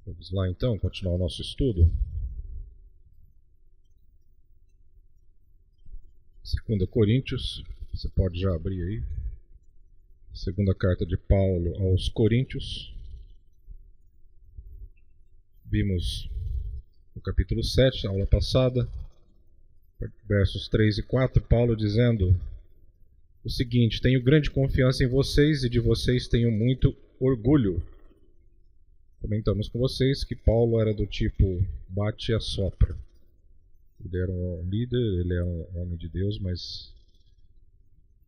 Vamos lá então, continuar o nosso estudo. 2 Coríntios, você pode já abrir aí. Segunda carta de Paulo aos Coríntios. Vimos no capítulo 7, na aula passada, versos 3 e 4, Paulo dizendo o seguinte: tenho grande confiança em vocês e de vocês tenho muito orgulho. Comentamos com vocês que Paulo era do tipo bate e assopra. Ele era um líder, ele era um homem de Deus, mas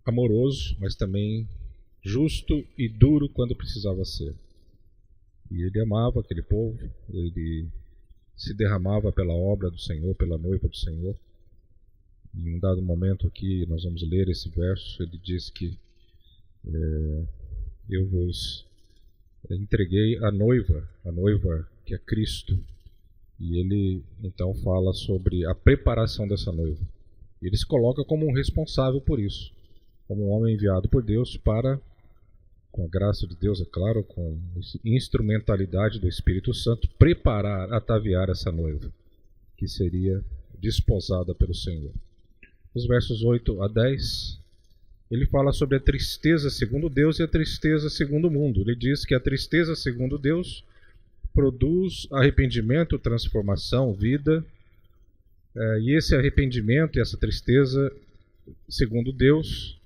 amoroso, mas também justo e duro quando precisava ser. E ele amava aquele povo, ele se derramava pela obra do Senhor, pela noiva do Senhor. Em um dado momento aqui, nós vamos ler esse verso, ele diz que eu vos entreguei a noiva que é Cristo. E ele então fala sobre a preparação dessa noiva. Ele se coloca como um responsável por isso, como um homem enviado por Deus para, com a graça de Deus, é claro, com a instrumentalidade do Espírito Santo, preparar, ataviar essa noiva, que seria desposada pelo Senhor. Nos versos 8 a 10, ele fala sobre a tristeza segundo Deus e a tristeza segundo o mundo. Ele diz que a tristeza segundo Deus produz arrependimento, transformação, vida. E esse arrependimento e essa tristeza segundo Deus,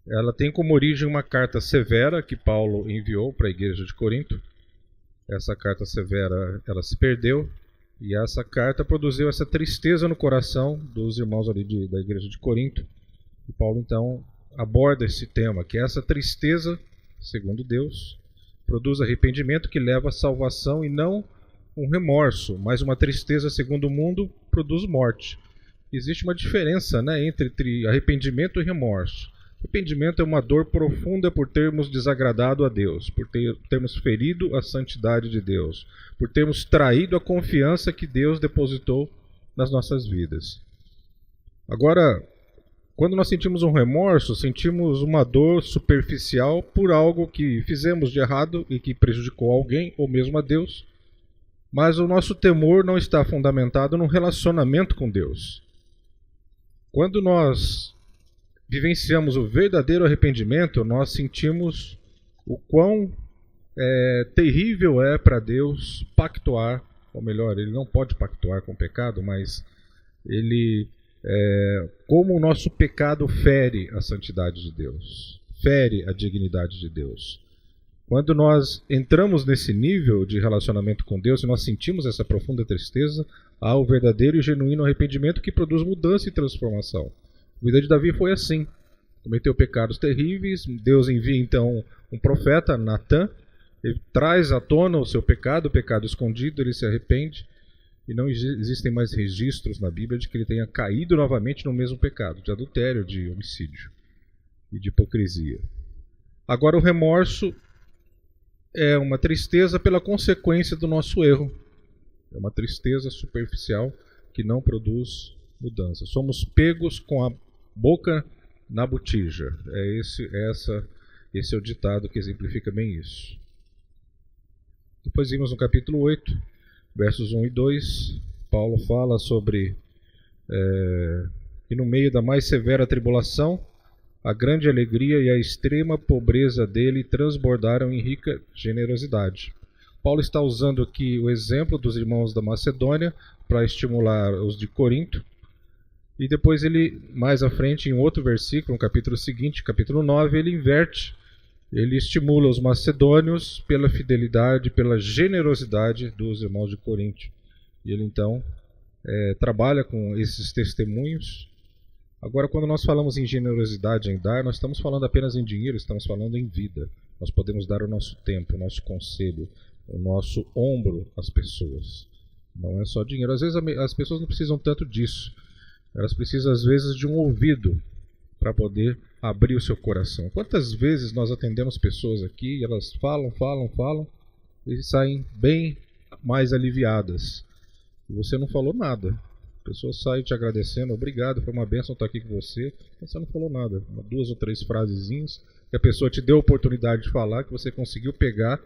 ela tem como origem uma carta severa que Paulo enviou para a igreja de Corinto. Essa carta severa, ela se perdeu, e essa carta produziu essa tristeza no coração dos irmãos ali da igreja de Corinto. E Paulo então aborda esse tema, que essa tristeza, segundo Deus, produz arrependimento que leva à salvação e não um remorso, mas uma tristeza segundo o mundo produz morte. Existe uma diferença, entre arrependimento e remorso. Arrependimento é uma dor profunda por termos desagradado a Deus, por termos ferido a santidade de Deus, por termos traído a confiança que Deus depositou nas nossas vidas. Agora, quando nós sentimos um remorso, sentimos uma dor superficial por algo que fizemos de errado e que prejudicou alguém ou mesmo a Deus, mas o nosso temor não está fundamentado num relacionamento com Deus. Quando nós vivenciamos o verdadeiro arrependimento, nós sentimos o quão terrível é para Deus pactuar, ou melhor, ele não pode pactuar com o pecado, mas ele como o nosso pecado fere a santidade de Deus, fere a dignidade de Deus. Quando nós entramos nesse nível de relacionamento com Deus e nós sentimos essa profunda tristeza, há o verdadeiro e genuíno arrependimento que produz mudança e transformação. A vida de Davi foi assim. Cometeu pecados terríveis, Deus envia então um profeta, Natã, ele traz à tona o seu pecado, o pecado escondido, ele se arrepende, e não existem mais registros na Bíblia de que ele tenha caído novamente no mesmo pecado, de adultério, de homicídio e de hipocrisia. Agora, o remorso é uma tristeza pela consequência do nosso erro. É uma tristeza superficial que não produz mudança. Somos pegos com a boca na botija. Esse é o ditado que exemplifica bem isso. Depois vimos no capítulo 8, versos 1 e 2, Paulo fala sobre que no meio da mais severa tribulação, a grande alegria e a extrema pobreza dele transbordaram em rica generosidade. Paulo está usando aqui o exemplo dos irmãos da Macedônia para estimular os de Corinto. E depois ele, mais à frente, em outro versículo, no capítulo seguinte, capítulo 9, ele inverte. Ele estimula os macedônios pela fidelidade, pela generosidade dos irmãos de Corinto. E ele então trabalha com esses testemunhos. Agora, quando nós falamos em generosidade, em dar, nós estamos falando apenas em dinheiro, estamos falando em vida. Nós podemos dar o nosso tempo, o nosso conselho, o nosso ombro às pessoas. Não é só dinheiro. Às vezes as pessoas não precisam tanto disso. Elas precisam, às vezes, de um ouvido para poder abrir o seu coração. Quantas vezes nós atendemos pessoas aqui e elas falam e saem bem mais aliviadas. E você não falou nada. A pessoa sai te agradecendo, obrigado, foi uma bênção estar aqui com você. Mas você não falou nada. 2 ou 3 frasezinhas que a pessoa te deu a oportunidade de falar, que você conseguiu pegar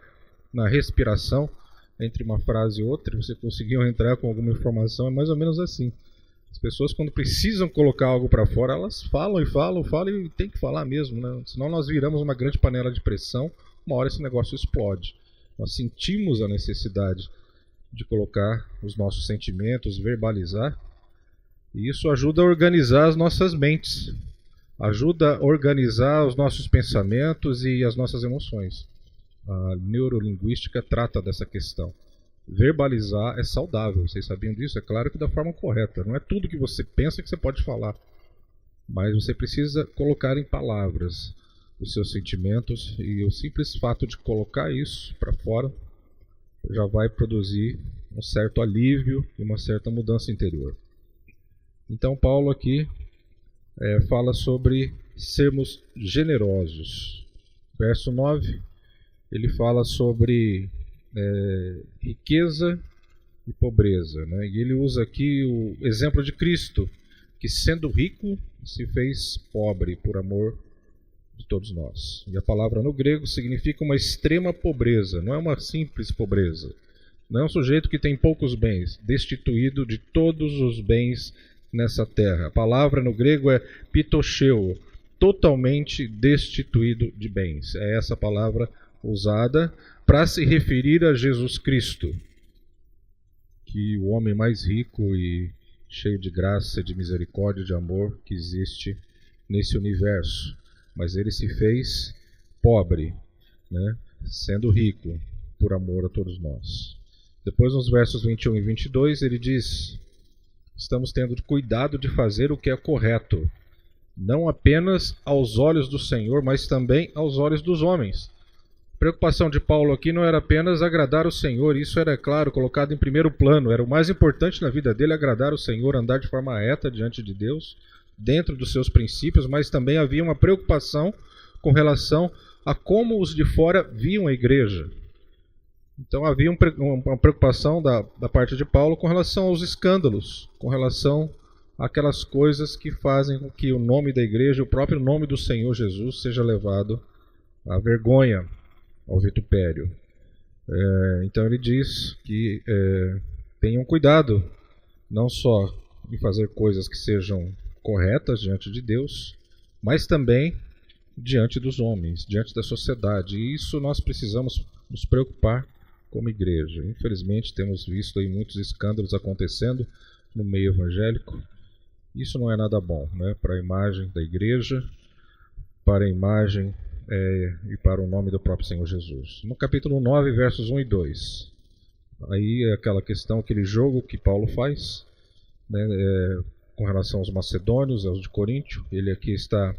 na respiração entre uma frase e outra, você conseguiu entrar com alguma informação, é mais ou menos assim. As pessoas, quando precisam colocar algo para fora, elas falam e tem que falar mesmo, né? Senão nós viramos uma grande panela de pressão, uma hora esse negócio explode. Nós sentimos a necessidade de colocar os nossos sentimentos, verbalizar, e isso ajuda a organizar as nossas mentes, ajuda a organizar os nossos pensamentos e as nossas emoções. A neurolinguística trata dessa questão. Verbalizar é saudável, vocês sabiam disso? É claro que da forma correta. Não é tudo que você pensa que você pode falar, mas você precisa colocar em palavras os seus sentimentos, e o simples fato de colocar isso para fora já vai produzir um certo alívio e uma certa mudança interior. Então Paulo aqui fala sobre sermos generosos. Verso 9, ele fala sobre riqueza e pobreza, né? E ele usa aqui o exemplo de Cristo, que sendo rico se fez pobre por amor de todos nós. E a palavra no grego significa uma extrema pobreza, não é uma simples pobreza. Não é um sujeito que tem poucos bens, destituído de todos os bens nessa terra. A palavra no grego é pitocheu, totalmente destituído de bens. É essa palavra usada para se referir a Jesus Cristo, que o homem mais rico e cheio de graça, de misericórdia, de amor que existe nesse universo. Mas ele se fez pobre, né, sendo rico por amor a todos nós. Depois, nos versos 21 e 22, ele diz: estamos tendo cuidado de fazer o que é correto, não apenas aos olhos do Senhor, mas também aos olhos dos homens. A preocupação de Paulo aqui não era apenas agradar o Senhor, isso era, claro, colocado em primeiro plano. Era o mais importante na vida dele, agradar o Senhor, andar de forma reta diante de Deus, dentro dos seus princípios, mas também havia uma preocupação com relação a como os de fora viam a igreja. Então havia uma preocupação da parte de Paulo com relação aos escândalos, com relação àquelas coisas que fazem com que o nome da igreja, o próprio nome do Senhor Jesus, seja levado à vergonha, ao vitupério. Então ele diz que tenham cuidado, não só em fazer coisas que sejam corretas diante de Deus, mas também diante dos homens, diante da sociedade. E isso nós precisamos nos preocupar como igreja. Infelizmente temos visto aí muitos escândalos acontecendo no meio evangélico. Isso não é nada bom, né, para a imagem da igreja, para a imagem e para o nome do próprio Senhor Jesus. No capítulo 9, versos 1 e 2, aí é aquela questão, aquele jogo que Paulo faz, né, com relação aos macedônios, aos de Coríntio. Ele aqui está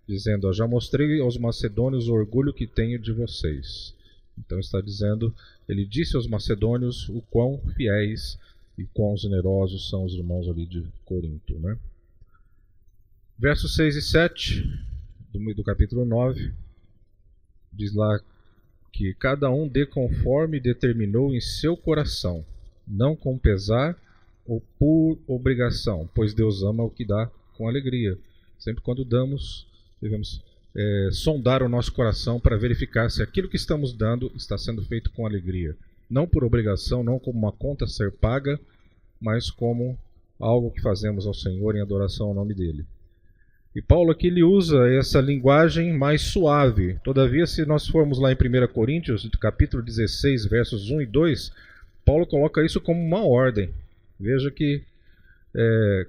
dizendo: já mostrei aos macedônios o orgulho que tenho de vocês. Então está dizendo, ele disse aos macedônios o quão fiéis e quão generosos são os irmãos ali de Corinto, né? Versos 6 e 7 do capítulo 9, diz lá que cada um dê conforme determinou em seu coração, não com pesar ou por obrigação, pois Deus ama o que dá com alegria. Sempre quando damos, devemos sondar o nosso coração para verificar se aquilo que estamos dando está sendo feito com alegria. Não por obrigação, não como uma conta a ser paga, mas como algo que fazemos ao Senhor em adoração ao nome dele. E Paulo aqui ele usa essa linguagem mais suave. Todavia, se nós formos lá em 1 Coríntios, capítulo 16, versos 1 e 2, Paulo coloca isso como uma ordem. Veja que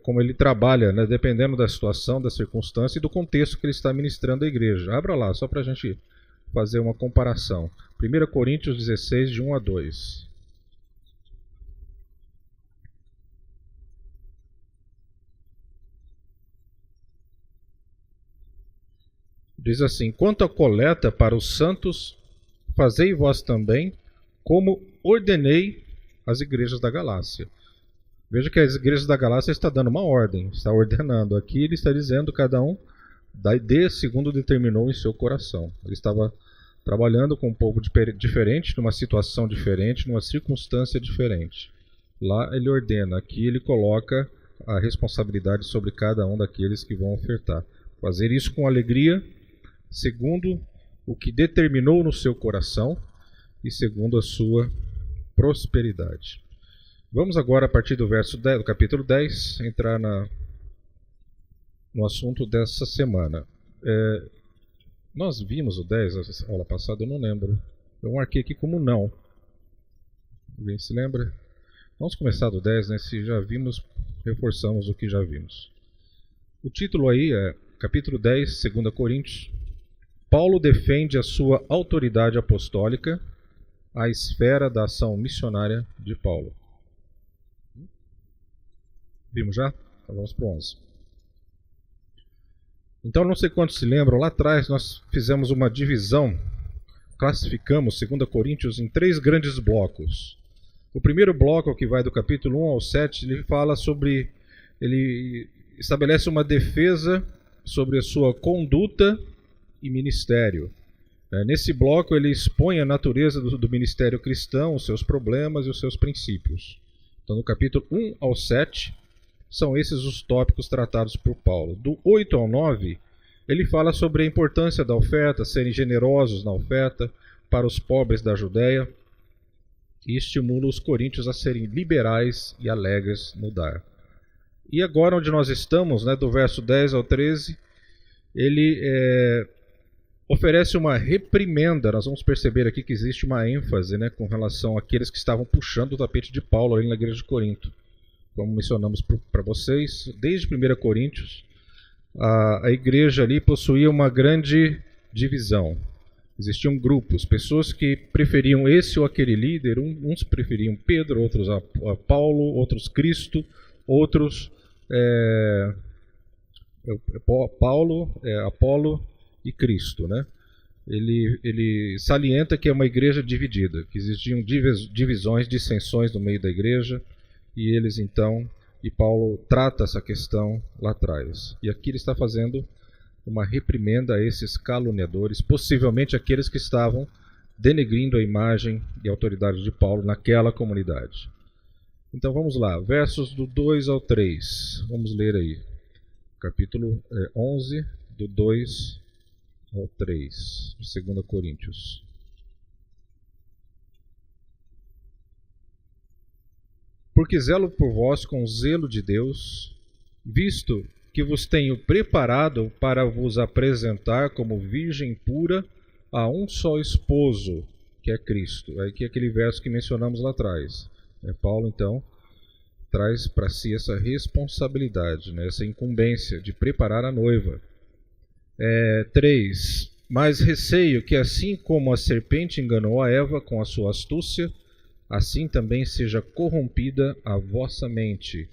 como ele trabalha, né, dependendo da situação, da circunstância e do contexto que ele está ministrando à igreja. Abra lá, só para a gente fazer uma comparação. 1 Coríntios 16, de 1 a 2. Diz assim: quanto à coleta para os santos, fazei vós também, como ordenei às igrejas da Galácia. Veja que as igrejas da Galácia está dando uma ordem, está ordenando. Aqui ele está dizendo cada um dê segundo determinou em seu coração. Ele estava trabalhando com um povo diferente, numa situação diferente, numa circunstância diferente. Lá ele ordena, aqui ele coloca a responsabilidade sobre cada um daqueles que vão ofertar. Fazer isso com alegria, segundo o que determinou no seu coração e segundo a sua prosperidade. Vamos agora, a partir do verso 10, do capítulo 10, entrar no assunto dessa semana. Nós vimos o 10 a aula passada, eu não lembro. Eu marquei aqui como não. Alguém se lembra? Vamos começar do 10, né? Se já vimos, reforçamos o que já vimos. O título aí é capítulo 10, 2 Coríntios. Paulo defende a sua autoridade apostólica, a esfera da ação missionária de Paulo. Vimos já? Então vamos para o 11. Então, não sei quantos se lembram, lá atrás nós fizemos uma divisão, classificamos 2 Coríntios em 3 grandes blocos. O primeiro bloco, que vai do capítulo 1 ao 7, ele estabelece uma defesa sobre a sua conduta e ministério. Nesse bloco ele expõe a natureza do ministério cristão, os seus problemas e os seus princípios. Então, no capítulo 1 ao 7, são esses os tópicos tratados por Paulo. Do 8 ao 9, ele fala sobre a importância da oferta, serem generosos na oferta para os pobres da Judéia, e estimula os coríntios a serem liberais e alegres no dar. E agora, onde nós estamos, do verso 10 ao 13, ele oferece uma reprimenda. Nós vamos perceber aqui que existe uma ênfase com relação àqueles que estavam puxando o tapete de Paulo ali na igreja de Corinto. Como mencionamos para vocês, desde 1 Coríntios, a igreja ali possuía uma grande divisão. Existiam grupos, pessoas que preferiam esse ou aquele líder, uns preferiam Pedro, outros a Paulo, outros Cristo, outros Apolo e Cristo. Ele salienta que é uma igreja dividida, que existiam divisões, dissensões no meio da igreja, e Paulo trata essa questão lá atrás. E aqui ele está fazendo uma reprimenda a esses caluniadores, possivelmente aqueles que estavam denegrindo a imagem e a autoridade de Paulo naquela comunidade. Então vamos lá, versos do 2 ao 3. Vamos ler aí. Capítulo 11, do 2 ao 3, de 2 Coríntios. Porque zelo por vós com zelo de Deus, visto que vos tenho preparado para vos apresentar como virgem pura a um só esposo, que é Cristo. Aqui é aquele verso que mencionamos lá atrás. Paulo, então, traz para si essa responsabilidade, essa incumbência de preparar a noiva. 3. Mas receio que, assim como a serpente enganou a Eva com a sua astúcia, assim também seja corrompida a vossa mente,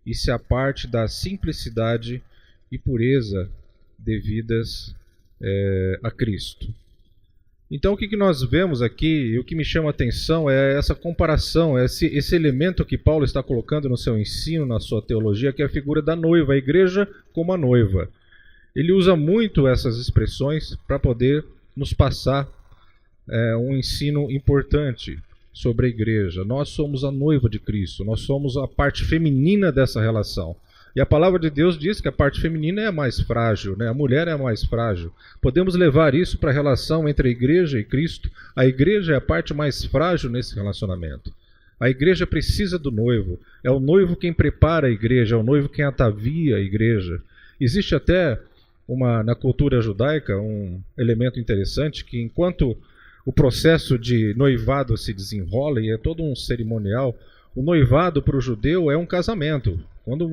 e se aparte da simplicidade e pureza devidas a Cristo. Então, o que nós vemos aqui, e o que me chama a atenção é essa comparação, esse elemento que Paulo está colocando no seu ensino, na sua teologia, que é a figura da noiva, a igreja como a noiva. Ele usa muito essas expressões para poder nos passar um ensino importante sobre a igreja. Nós somos a noiva de Cristo, nós somos a parte feminina dessa relação. E a palavra de Deus diz que a parte feminina é a mais frágil, a mulher é a mais frágil. Podemos levar isso para a relação entre a igreja e Cristo. A igreja é a parte mais frágil nesse relacionamento. A igreja precisa do noivo. É o noivo quem prepara a igreja, é o noivo quem atavia a igreja. Existe até na cultura judaica um elemento interessante que, enquanto o processo de noivado se desenrola e é todo um cerimonial, o noivado para o judeu é um casamento. Quando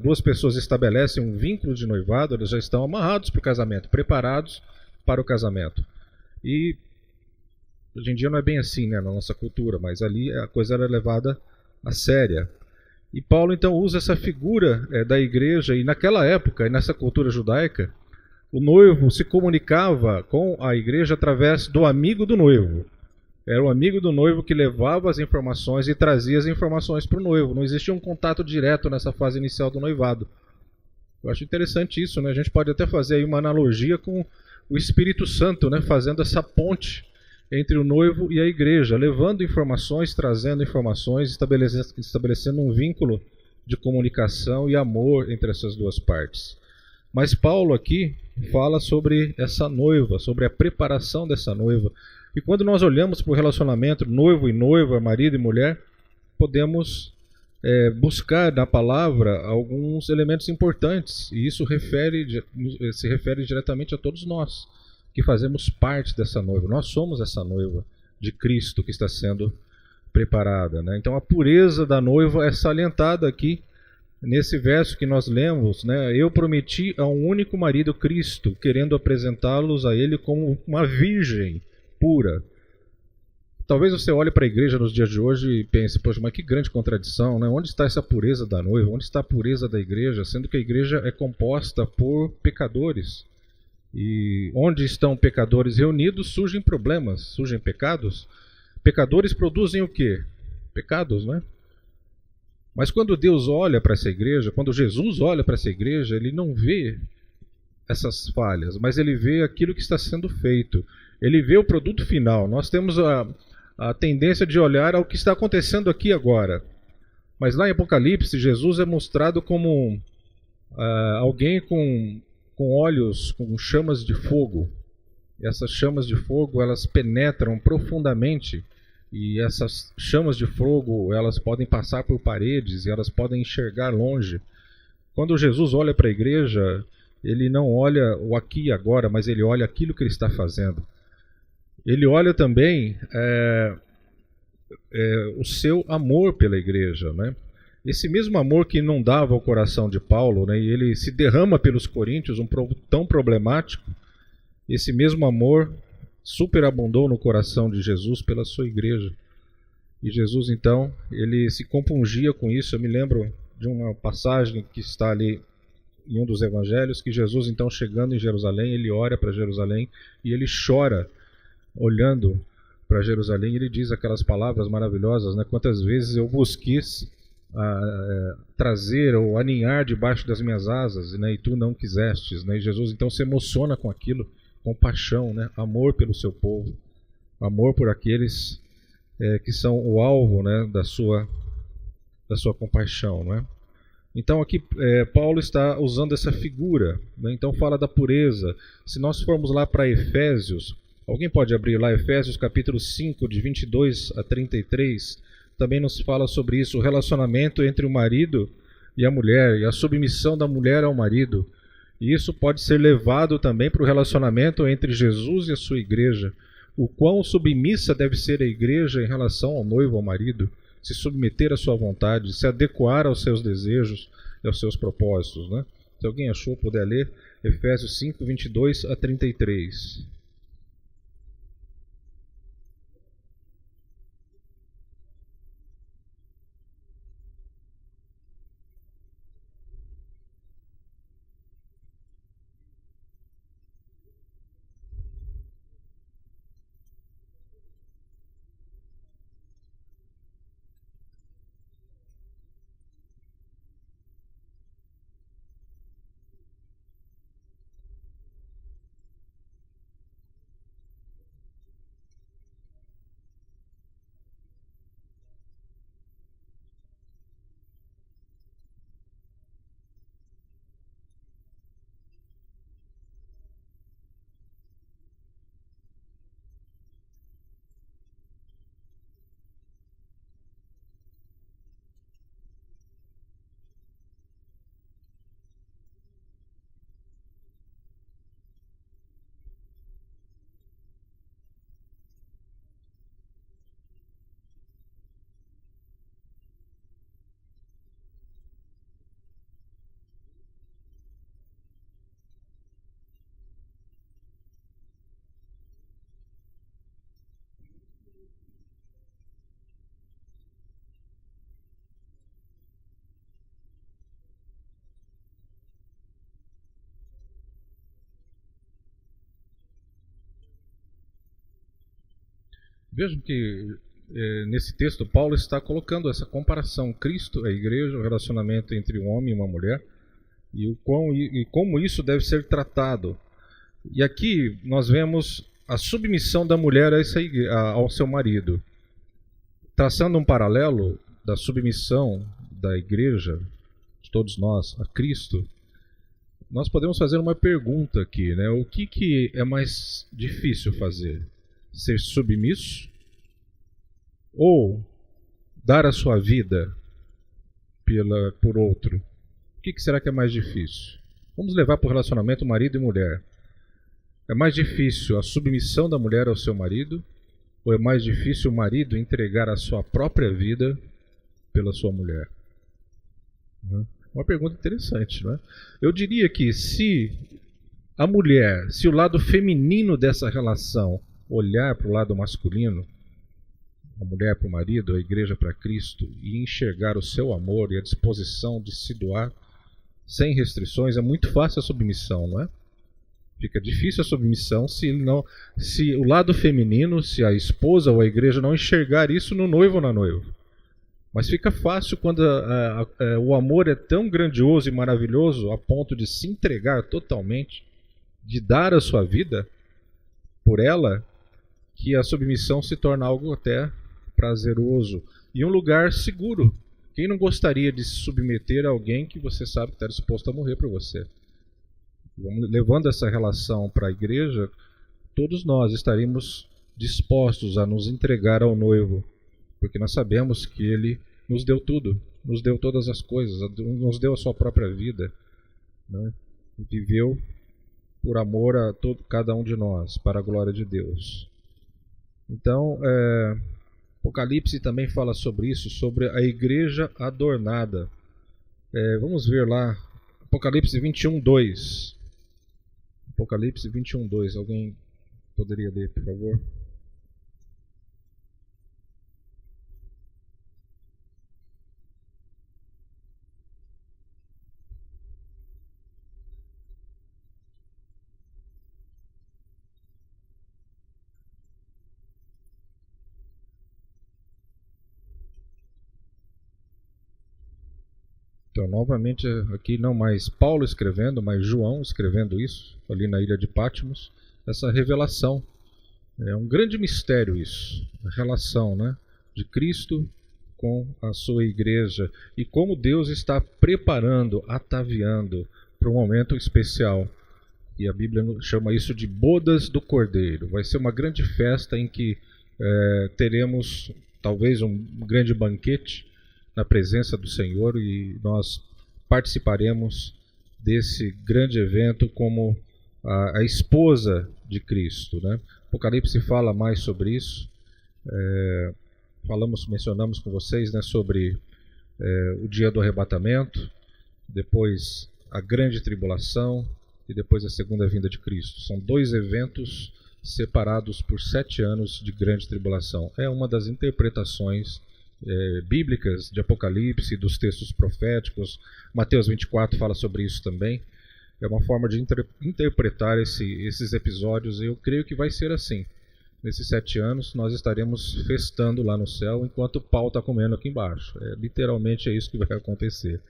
duas pessoas estabelecem um vínculo de noivado, eles já estão amarrados para o casamento, preparados para o casamento. E hoje em dia não é bem assim, na nossa cultura, mas ali a coisa era levada a séria. E Paulo então usa essa figura da igreja, e naquela época, e nessa cultura judaica, o noivo se comunicava com a igreja através do amigo do noivo. Era o amigo do noivo que levava as informações e trazia as informações para o noivo. Não existia um contato direto nessa fase inicial do noivado. Eu acho interessante isso, A gente pode até fazer aí uma analogia com o Espírito Santo, fazendo essa ponte entre o noivo e a igreja, levando informações, trazendo informações, estabelecendo um vínculo de comunicação e amor entre essas duas partes. Mas Paulo aqui fala sobre essa noiva, sobre a preparação dessa noiva. E quando nós olhamos para o relacionamento noivo e noiva, marido e mulher, podemos buscar na palavra alguns elementos importantes, e isso se refere diretamente a todos nós, que fazemos parte dessa noiva. Nós somos essa noiva de Cristo que está sendo preparada, né? Então a pureza da noiva é salientada aqui, nesse verso que nós lemos, né? Eu prometi a um único marido, Cristo, querendo apresentá-los a ele como uma virgem pura. Talvez você olhe para a igreja nos dias de hoje e pense, poxa, mas que grande contradição, né? Onde está essa pureza da noiva? Onde está a pureza da igreja? Sendo que a igreja é composta por pecadores. E onde estão pecadores reunidos, surgem problemas, surgem pecados. Pecadores produzem o quê? Pecados, né? Mas quando Deus olha para essa igreja, quando Jesus olha para essa igreja, ele não vê essas falhas, mas ele vê aquilo que está sendo feito. Ele vê o produto final. Nós temos a tendência de olhar ao que está acontecendo aqui agora. Mas lá em Apocalipse, Jesus é mostrado como alguém com olhos, com chamas de fogo. E essas chamas de fogo, elas penetram profundamente, e essas chamas de fogo, elas podem passar por paredes e elas podem enxergar longe. Quando Jesus olha para a igreja, ele não olha o aqui e agora, mas ele olha aquilo que ele está fazendo. Ele olha também o seu amor pela igreja, né? Esse mesmo amor que inundava o coração de Paulo, né, e ele se derrama pelos coríntios, tão problemático, esse mesmo amor superabundou no coração de Jesus pela sua igreja. E Jesus, então, ele se compungia com isso. Eu me lembro de uma passagem que está ali em um dos evangelhos, que Jesus, então, chegando em Jerusalém, ele olha para Jerusalém e ele chora olhando para Jerusalém. Ele diz aquelas palavras maravilhosas, né? Quantas vezes eu vos quis trazer ou aninhar debaixo das minhas asas, né? E tu não quisestes, né? E Jesus, então, se emociona com aquilo, compaixão, né? Amor pelo seu povo, amor por aqueles que são o alvo, né? da sua compaixão, né? Então aqui Paulo está usando essa figura, né? Então fala da pureza. Se nós formos lá para Efésios, alguém pode abrir lá Efésios capítulo 5, de 22 a 33, também nos fala sobre isso, o relacionamento entre o marido e a mulher, e a submissão da mulher ao marido. E isso pode ser levado também para o relacionamento entre Jesus e a sua igreja. O quão submissa deve ser a igreja em relação ao noivo, ao marido, se submeter à sua vontade, se adequar aos seus desejos e aos seus propósitos, né? Se alguém achou, puder ler, Efésios 5, 22 a 33. Vejam que nesse texto Paulo está colocando essa comparação, Cristo, a igreja, o relacionamento entre um homem e uma mulher, e como isso deve ser tratado. E aqui nós vemos a submissão da mulher ao seu marido, traçando um paralelo da submissão da igreja, de todos nós, a Cristo. Nós podemos fazer uma pergunta aqui, né? O que é mais difícil fazer? ser submisso ou dar a sua vida por outro? O que será que é mais difícil? Vamos levar para o relacionamento marido e mulher. É mais difícil a submissão da mulher ao seu marido ou é mais difícil o marido entregar a sua própria vida pela sua mulher? Uma pergunta interessante, não é? Eu diria que se a mulher, se o lado feminino dessa relação olhar para o lado masculino, a mulher para o marido, a igreja para Cristo, e enxergar o seu amor e a disposição de se doar sem restrições, é muito fácil a submissão, não é? Fica difícil a submissão se o lado feminino, se a esposa ou a igreja não enxergar isso no noivo ou na noiva. Mas fica fácil quando o amor é tão grandioso e maravilhoso a ponto de se entregar totalmente, de dar a sua vida por ela, que a submissão se torna algo até prazeroso e um lugar seguro. Quem não gostaria de se submeter a alguém que você sabe que está disposto a morrer por você? Levando essa relação para a igreja, todos nós estaríamos dispostos a nos entregar ao noivo, porque nós sabemos que ele nos deu tudo, nos deu todas as coisas, nos deu a sua própria vida, né? E viveu por amor a cada um de nós, para a glória de Deus. Então, Apocalipse também fala sobre isso, sobre a igreja adornada. Vamos ver lá, Apocalipse 21:2. Apocalipse 21:2. Alguém poderia ler, por favor? Então, novamente, aqui não mais Paulo escrevendo, mas João escrevendo isso, ali na ilha de Patmos, essa revelação. É um grande mistério isso, a relação, né, de Cristo com a sua igreja e como Deus está preparando, ataviando para um momento especial. E a Bíblia chama isso de bodas do Cordeiro. Vai ser uma grande festa em que teremos talvez um grande banquete na presença do Senhor e nós participaremos desse grande evento como a esposa de Cristo, né? Apocalipse fala mais sobre isso. Mencionamos com vocês, né, sobre o dia do arrebatamento, depois a grande tribulação e depois a segunda vinda de Cristo. São dois eventos separados por 7 anos de grande tribulação. É uma das interpretações bíblicas de Apocalipse, dos textos proféticos. Mateus 24 fala sobre isso também. É uma forma de interpretar esses episódios, e eu creio que vai ser assim. Nesses 7 anos nós estaremos festando lá no céu enquanto o pau está comendo aqui embaixo. Literalmente é isso que vai acontecer.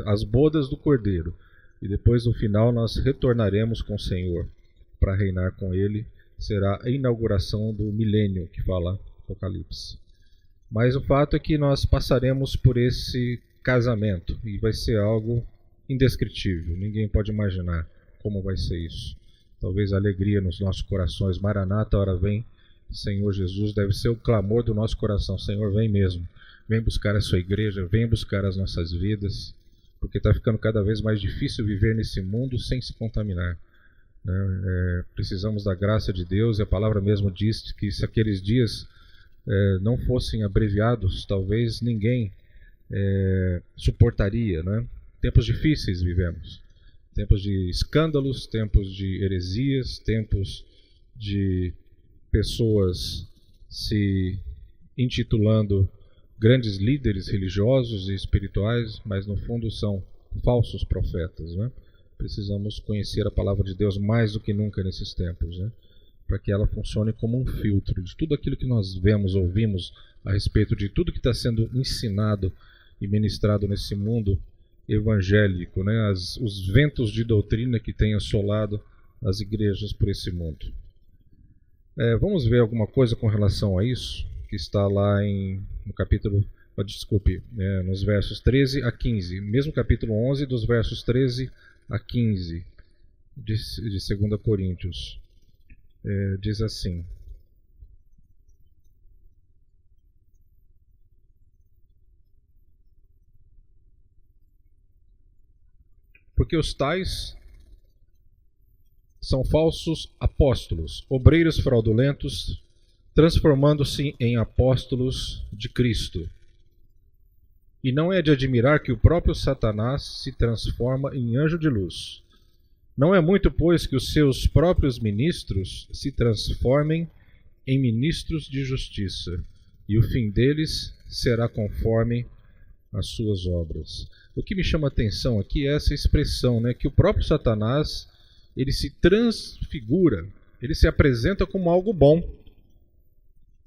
As bodas do Cordeiro. E depois no final nós retornaremos com o Senhor para reinar com Ele. Será a inauguração do milênio que fala Apocalipse. Mas o fato é que nós passaremos por esse casamento e vai ser algo indescritível. Ninguém pode imaginar como vai ser isso. Talvez a alegria nos nossos corações. Maranata, hora vem. Senhor Jesus, deve ser o clamor do nosso coração. Senhor, vem mesmo. Vem buscar a sua igreja, vem buscar as nossas vidas, porque está ficando cada vez mais difícil viver nesse mundo sem se contaminar. Precisamos da graça de Deus, e a palavra mesmo diz que se aqueles dias não fossem abreviados, talvez ninguém suportaria, né? Tempos difíceis vivemos, tempos de escândalos, tempos de heresias, tempos de pessoas se intitulando grandes líderes religiosos e espirituais, mas no fundo são falsos profetas, né? Precisamos conhecer a palavra de Deus mais do que nunca nesses tempos, né? Para que ela funcione como um filtro de tudo aquilo que nós vemos, ouvimos a respeito de tudo que está sendo ensinado e ministrado nesse mundo evangélico, né? Os ventos de doutrina que têm assolado as igrejas por esse mundo. Vamos ver alguma coisa com relação a isso, que está lá no capítulo, nos versos 13 a 15, mesmo capítulo 11, dos versos 13 a 15 de 2 Coríntios. Diz assim: porque os tais são falsos apóstolos, obreiros fraudulentos, transformando-se em apóstolos de Cristo. E não é de admirar que o próprio Satanás se transforma em anjo de luz. Não é muito, pois, que os seus próprios ministros se transformem em ministros de justiça, e o fim deles será conforme as suas obras. O que me chama a atenção aqui é essa expressão, né, que o próprio Satanás, ele se transfigura, ele se apresenta como algo bom.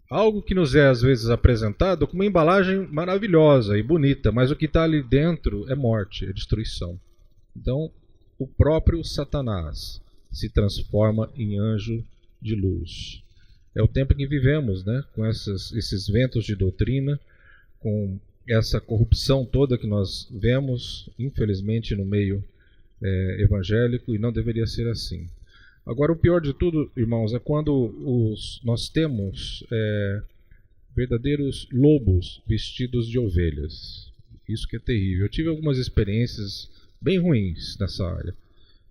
Algo que nos é às vezes apresentado como uma embalagem maravilhosa e bonita, mas o que está ali dentro é morte, é destruição. Então, o próprio Satanás se transforma em anjo de luz. É o tempo em que vivemos, né? Com esses ventos de doutrina, com essa corrupção toda que nós vemos, infelizmente, no meio evangélico, e não deveria ser assim. Agora, o pior de tudo, irmãos, é quando nós temos verdadeiros lobos vestidos de ovelhas. Isso que é terrível. Eu tive algumas experiências bem ruins nessa área.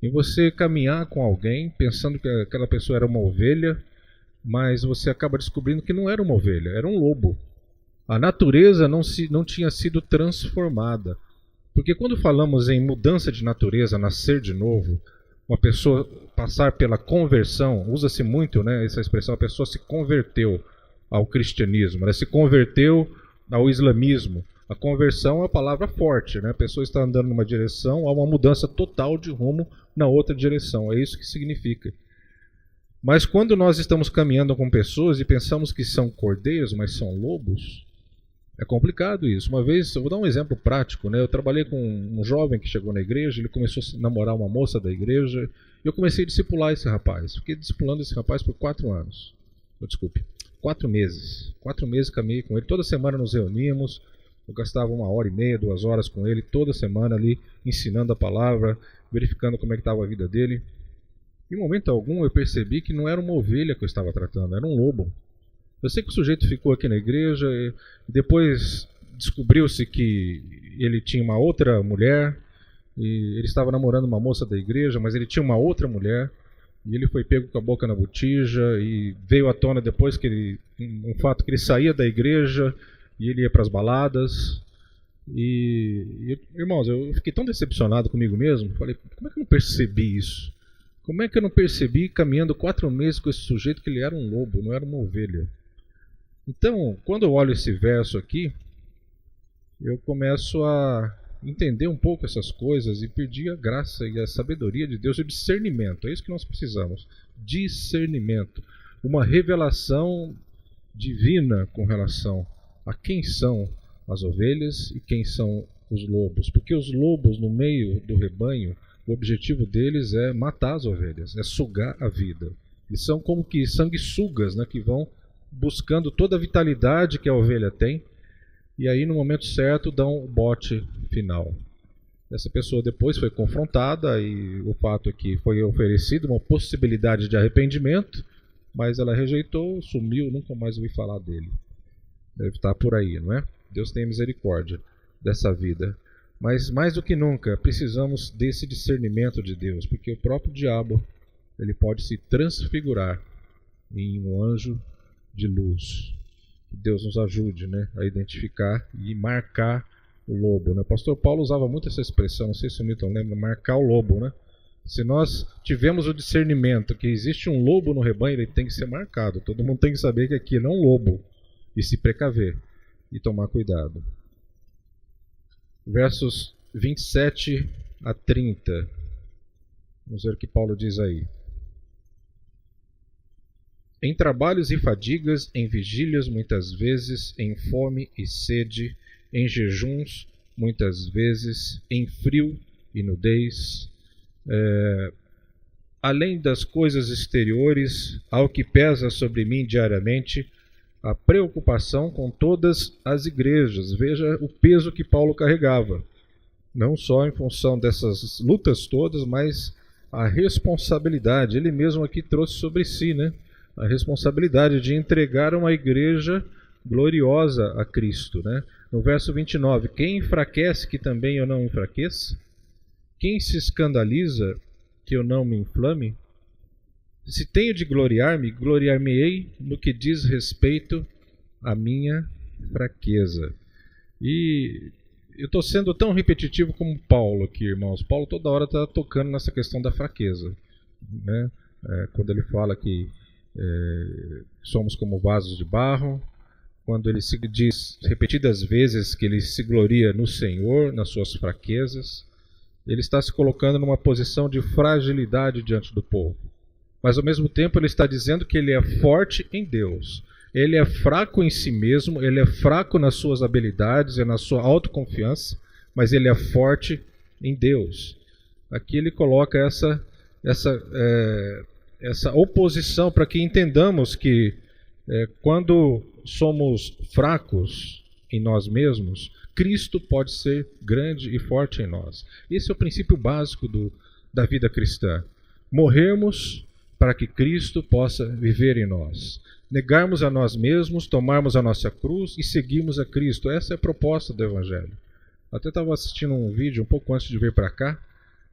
Em você caminhar com alguém pensando que aquela pessoa era uma ovelha, mas você acaba descobrindo que não era uma ovelha, era um lobo. A natureza não tinha sido transformada. Porque quando falamos em mudança de natureza, nascer de novo, uma pessoa passar pela conversão, usa-se muito, né, essa expressão, a pessoa se converteu ao cristianismo, ela se converteu ao islamismo. A conversão é uma palavra forte, né? A pessoa está andando numa direção, há uma mudança total de rumo na outra direção, é isso que significa. Mas quando nós estamos caminhando com pessoas e pensamos que são cordeiros, mas são lobos, é complicado isso. Uma vez, eu vou dar um exemplo prático, né? Eu trabalhei com um jovem que chegou na igreja, ele começou a namorar uma moça da igreja, e eu comecei a discipular esse rapaz. Fiquei discipulando esse rapaz por 4 anos. 4 meses. 4 meses caminhei com ele, toda semana nos reuníamos, eu gastava 1h30, 2 horas com ele, toda semana ali, ensinando a palavra, verificando como é que estava a vida dele. Em momento algum eu percebi que não era uma ovelha que eu estava tratando, era um lobo. Eu sei que o sujeito ficou aqui na igreja e depois descobriu-se que ele tinha uma outra mulher e ele estava namorando uma moça da igreja, mas ele tinha uma outra mulher e ele foi pego com a boca na botija e veio à tona depois que um fato que ele saía da igreja e ele ia para as baladas. E irmãos, eu fiquei tão decepcionado comigo mesmo, falei, como é que eu não percebi isso? Como é que eu não percebi caminhando 4 meses com esse sujeito que ele era um lobo, não era uma ovelha? Então, quando eu olho esse verso aqui, eu começo a entender um pouco essas coisas e pedir a graça e a sabedoria de Deus e o discernimento. É isso que nós precisamos, discernimento, uma revelação divina com relação a quem são as ovelhas e quem são os lobos. Porque os lobos no meio do rebanho, o objetivo deles é matar as ovelhas, é sugar a vida. Eles são como que sanguessugas, né, que vão buscando toda a vitalidade que a ovelha tem, e aí no momento certo dão o bote final. Essa pessoa depois foi confrontada e o fato é que foi oferecida uma possibilidade de arrependimento, mas ela rejeitou, sumiu, nunca mais ouvi falar dele. Deve estar por aí, não é? Deus tenha misericórdia dessa vida. Mas mais do que nunca precisamos desse discernimento de Deus, porque o próprio diabo ele pode se transfigurar em um anjo de luz. Que Deus nos ajude, né, a identificar e marcar o lobo, né? O pastor Paulo usava muito essa expressão, não sei se o Milton lembra, marcar o lobo, né? Se nós tivermos o discernimento que existe um lobo no rebanho, ele tem que ser marcado. Todo mundo tem que saber que aqui não é um lobo e se precaver e tomar cuidado. Versos 27 a 30. Vamos ver o que Paulo diz aí. Em trabalhos e fadigas, em vigílias muitas vezes, em fome e sede, em jejuns muitas vezes, em frio e nudez. Além das coisas exteriores, ao que pesa sobre mim diariamente, a preocupação com todas as igrejas. Veja o peso que Paulo carregava. Não só em função dessas lutas todas, mas a responsabilidade. Ele mesmo aqui trouxe sobre si, né? A responsabilidade de entregar uma igreja gloriosa a Cristo, né? No verso 29, quem enfraquece que também eu não enfraqueça? Quem se escandaliza que eu não me inflame? Se tenho de gloriar-me, gloriar-me-ei no que diz respeito à minha fraqueza. E eu estou sendo tão repetitivo como Paulo aqui, irmãos. Paulo toda hora está tocando nessa questão da fraqueza, né? Quando ele fala que somos como vasos de barro, quando ele se diz repetidas vezes que ele se gloria no Senhor, nas suas fraquezas, ele está se colocando numa posição de fragilidade diante do povo. Mas ao mesmo tempo ele está dizendo que ele é forte em Deus. Ele é fraco em si mesmo, ele é fraco nas suas habilidades e na sua autoconfiança, mas ele é forte em Deus. Aqui ele coloca essa oposição para que entendamos que quando somos fracos em nós mesmos, Cristo pode ser grande e forte em nós. Esse é o princípio básico da vida cristã. Morrermos para que Cristo possa viver em nós. Negarmos a nós mesmos, tomarmos a nossa cruz e seguirmos a Cristo. Essa é a proposta do Evangelho. Até estava assistindo um vídeo um pouco antes de vir para cá,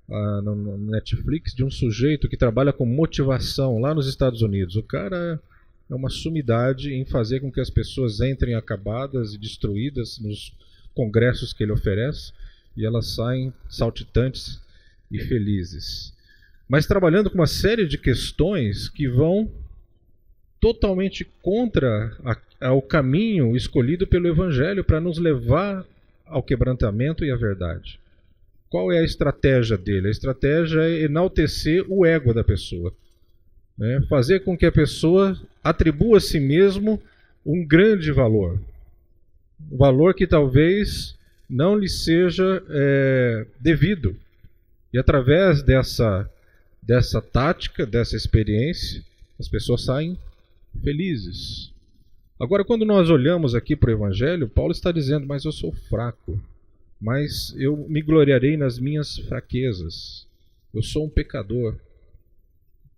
no Netflix, de um sujeito que trabalha com motivação lá nos Estados Unidos. O cara é uma sumidade em fazer com que as pessoas entrem acabadas e destruídas nos congressos que ele oferece, e elas saem saltitantes e felizes. Mas trabalhando com uma série de questões que vão totalmente contra o caminho escolhido pelo Evangelho para nos levar ao quebrantamento e à verdade. Qual é a estratégia dele? A estratégia é enaltecer o ego da pessoa, né? Fazer com que a pessoa atribua a si mesmo um grande valor. Um valor que talvez não lhe seja devido. E através dessa tática, dessa experiência, as pessoas saem felizes. Agora, quando nós olhamos aqui para o Evangelho, Paulo está dizendo, mas eu sou fraco, mas eu me gloriarei nas minhas fraquezas. Eu sou um pecador.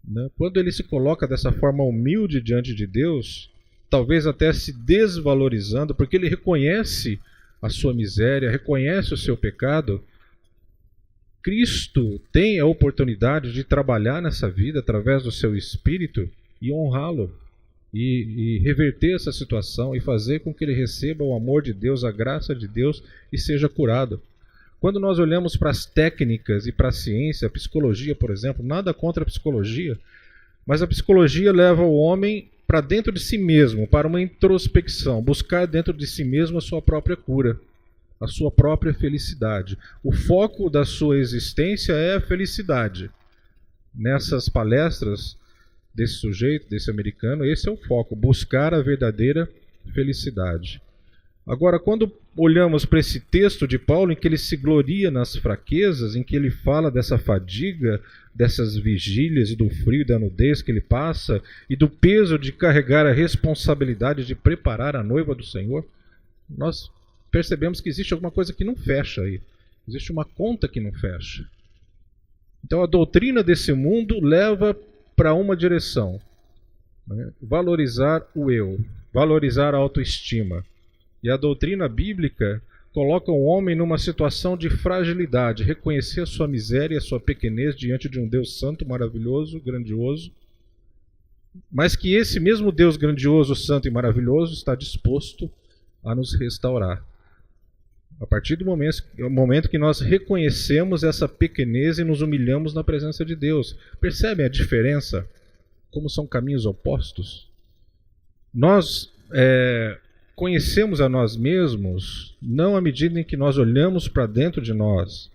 Né? Quando ele se coloca dessa forma humilde diante de Deus, talvez até se desvalorizando, porque ele reconhece a sua miséria, reconhece o seu pecado, Cristo tem a oportunidade de trabalhar nessa vida através do seu Espírito e honrá-lo. E reverter essa situação e fazer com que ele receba o amor de Deus, a graça de Deus e seja curado. Quando nós olhamos para as técnicas e para a ciência, a psicologia, por exemplo, nada contra a psicologia, mas a psicologia leva o homem para dentro de si mesmo, para uma introspecção, buscar dentro de si mesmo a sua própria cura, a sua própria felicidade. O foco da sua existência é a felicidade. Nessas palestras desse sujeito, desse americano, esse é o foco, buscar a verdadeira felicidade. Agora, quando olhamos para esse texto de Paulo, em que ele se gloria nas fraquezas, em que ele fala dessa fadiga, dessas vigílias e do frio e da nudez que ele passa, e do peso de carregar a responsabilidade de preparar a noiva do Senhor, nós percebemos que existe alguma coisa que não fecha aí. Existe uma conta que não fecha. Então a doutrina desse mundo leva para uma direção, né? Valorizar o eu, valorizar a autoestima. E a doutrina bíblica coloca o homem numa situação de fragilidade, reconhecer a sua miséria e a sua pequenez diante de um Deus santo, maravilhoso, grandioso, mas que esse mesmo Deus grandioso, santo e maravilhoso está disposto a nos restaurar. A partir do momento que nós reconhecemos essa pequenez e nos humilhamos na presença de Deus. Percebem a diferença? Como são caminhos opostos? Nós conhecemos a nós mesmos não à medida em que nós olhamos para dentro de nós.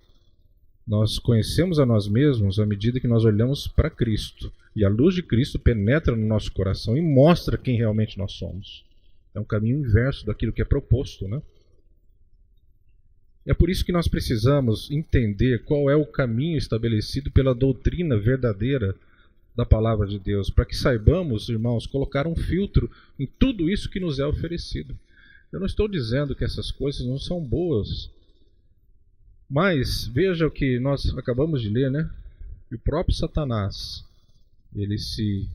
Nós conhecemos a nós mesmos à medida que nós olhamos para Cristo. E a luz de Cristo penetra no nosso coração e mostra quem realmente nós somos. É um caminho inverso daquilo que é proposto, né? É por isso que nós precisamos entender qual é o caminho estabelecido pela doutrina verdadeira da palavra de Deus, para que saibamos, irmãos, colocar um filtro em tudo isso que nos é oferecido. Eu não estou dizendo que essas coisas não são boas, mas veja o que nós acabamos de ler, né? O próprio Satanás, ele se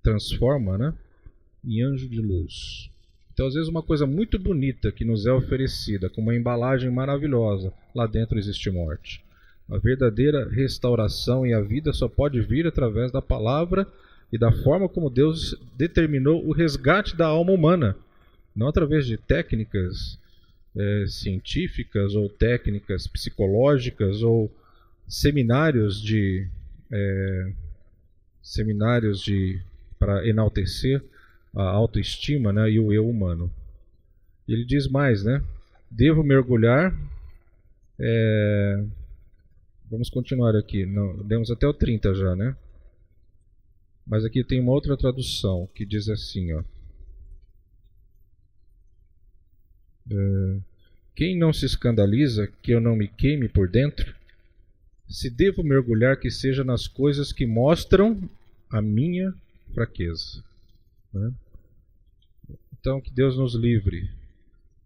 transforma, né, em anjo de luz. Então, às vezes, uma coisa muito bonita que nos é oferecida, com uma embalagem maravilhosa, lá dentro existe morte. A verdadeira restauração e a vida só pode vir através da palavra e da forma como Deus determinou o resgate da alma humana, não através de técnicas científicas ou técnicas psicológicas ou seminários para enaltecer a autoestima, né, e o eu humano. Ele diz mais, né? Devo mergulhar. Vamos continuar aqui. Não, demos até o 30 já, né? Mas aqui tem uma outra tradução que diz assim, ó. Quem não se escandaliza que eu não me queime por dentro? Se devo mergulhar, que seja nas coisas que mostram a minha fraqueza, né? Então, que Deus nos livre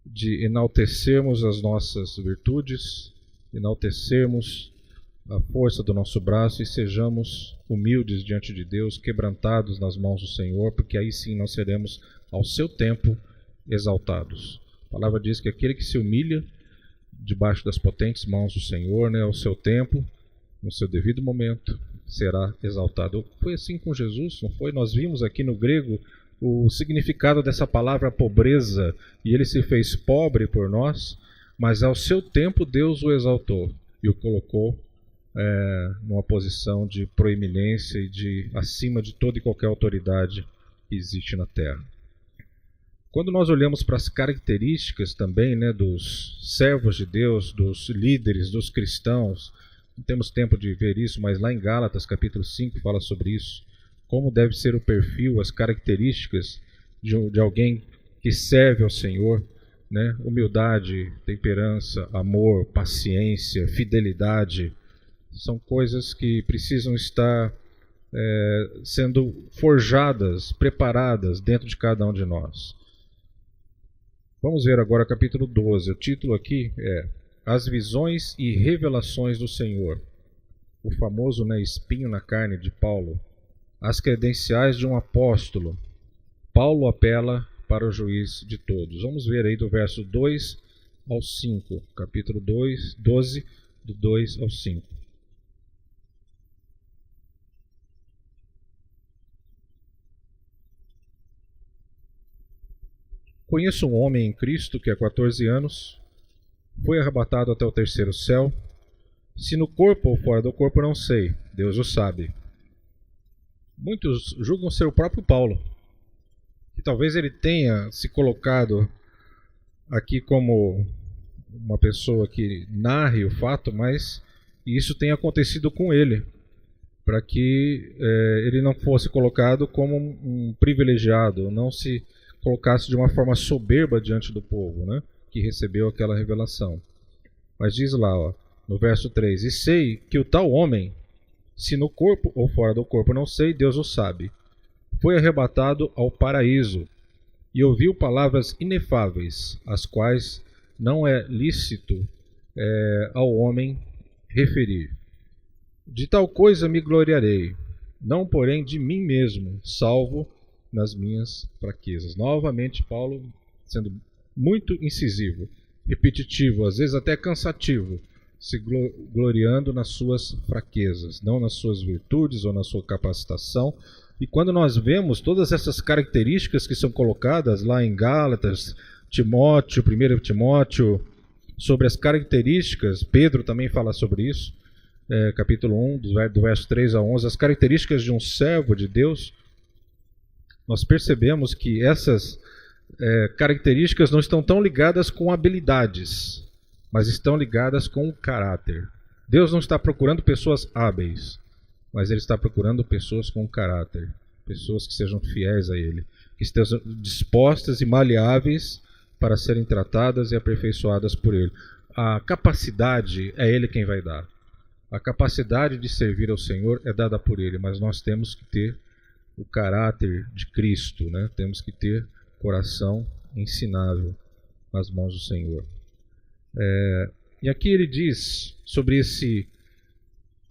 de enaltecermos as nossas virtudes, enaltecermos a força do nosso braço e sejamos humildes diante de Deus, quebrantados nas mãos do Senhor, porque aí sim nós seremos, ao seu tempo, exaltados. A palavra diz que aquele que se humilha debaixo das potentes mãos do Senhor, né, ao seu tempo, no seu devido momento, será exaltado. Foi assim com Jesus, não foi? Nós vimos aqui no grego o significado dessa palavra pobreza, e ele se fez pobre por nós, mas ao seu tempo Deus o exaltou e o colocou numa posição de proeminência e de acima de toda e qualquer autoridade que existe na terra. Quando nós olhamos para as características também, né, dos servos de Deus, dos líderes, dos cristãos, não temos tempo de ver isso, mas lá em Gálatas capítulo 5 fala sobre isso, como deve ser o perfil, as características de alguém que serve ao Senhor, né? Humildade, temperança, amor, paciência, fidelidade, são coisas que precisam estar sendo forjadas, preparadas dentro de cada um de nós. Vamos ver agora capítulo 12, o título aqui é As Visões e Revelações do Senhor, o famoso, né, espinho na carne de Paulo. As credenciais de um apóstolo. Paulo apela para o juiz de todos. Vamos ver aí do verso 2 ao 5. Capítulo 12, do 2 ao 5. Conheço um homem em Cristo que há 14 anos foi arrebatado até o terceiro céu. Se no corpo ou fora do corpo não sei, Deus o sabe. Muitos julgam ser o próprio Paulo, que talvez ele tenha se colocado aqui como uma pessoa que narre o fato, mas isso tenha acontecido com ele, para que ele não fosse colocado como um privilegiado, não se colocasse de uma forma soberba diante do povo, né, que recebeu aquela revelação. Mas diz lá, ó, no verso 3, e sei que o tal homem, se no corpo ou fora do corpo não sei, Deus o sabe, foi arrebatado ao paraíso e ouviu palavras inefáveis, as quais não é lícito ao homem referir. De tal coisa me gloriarei, não porém de mim mesmo, salvo nas minhas fraquezas. Novamente Paulo sendo muito incisivo, repetitivo, às vezes até cansativo, se gloriando nas suas fraquezas, não nas suas virtudes ou na sua capacitação. E quando nós vemos todas essas características que são colocadas lá em Gálatas, Timóteo, 1 Timóteo, sobre as características, Pedro também fala sobre isso, capítulo 1, do verso 3 a 11, as características de um servo de Deus, nós percebemos que essas características não estão tão ligadas com habilidades, mas estão ligadas com o caráter. Deus não está procurando pessoas hábeis, mas Ele está procurando pessoas com caráter, pessoas que sejam fiéis a Ele, que estejam dispostas e maleáveis para serem tratadas e aperfeiçoadas por Ele. A capacidade é Ele quem vai dar. A capacidade de servir ao Senhor é dada por Ele, mas nós temos que ter o caráter de Cristo, né? Temos que ter coração ensinável nas mãos do Senhor. E aqui ele diz sobre esse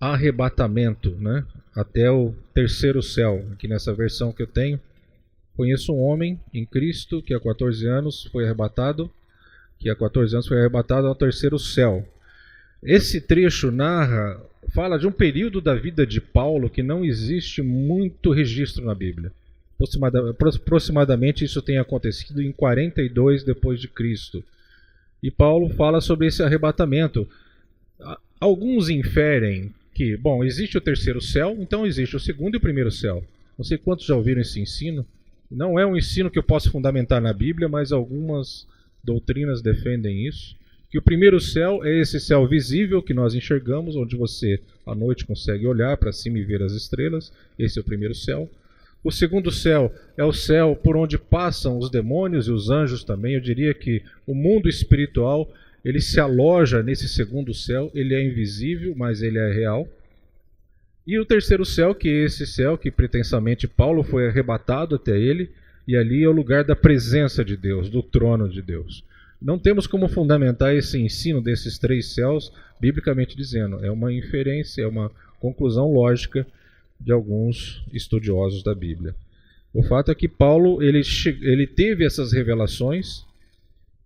arrebatamento, né, até o terceiro céu. Aqui nessa versão que eu tenho, Conheço um homem em Cristo que há 14 anos foi arrebatado, ao terceiro céu. Esse trecho fala de um período da vida de Paulo que não existe muito registro na Bíblia. Aproximadamente isso tem acontecido em 42 depois de Cristo. E Paulo fala sobre esse arrebatamento. Alguns inferem que, bom, existe o terceiro céu, então existe o segundo e o primeiro céu. Não sei quantos já ouviram esse ensino. Não é um ensino que eu posso fundamentar na Bíblia, mas algumas doutrinas defendem isso. Que o primeiro céu é esse céu visível que nós enxergamos, onde você à noite consegue olhar para cima e ver as estrelas. Esse é o primeiro céu. O segundo céu é o céu por onde passam os demônios e os anjos também. Eu diria que o mundo espiritual, ele se aloja nesse segundo céu. Ele é invisível, mas ele é real. E o terceiro céu, que é esse céu que pretensamente Paulo foi arrebatado até ele, e ali é o lugar da presença de Deus, do trono de Deus. Não temos como fundamentar esse ensino desses três céus, biblicamente dizendo. É uma inferência, é uma conclusão lógica de alguns estudiosos da Bíblia. O fato é que Paulo ele teve essas revelações,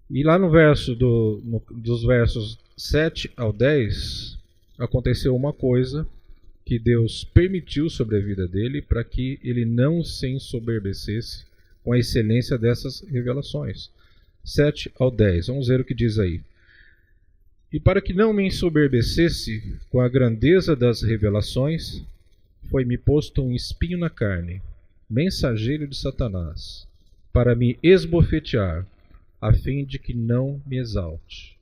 e lá dos versos 7 ao 10, aconteceu uma coisa que Deus permitiu sobre a vida dele para que ele não se ensoberbecesse com a excelência dessas revelações. 7 ao 10, vamos ver o que diz aí. E para que não me ensoberbecesse com a grandeza das revelações, foi-me posto um espinho na carne, mensageiro de Satanás, para me esbofetear, a fim de que não me exalte.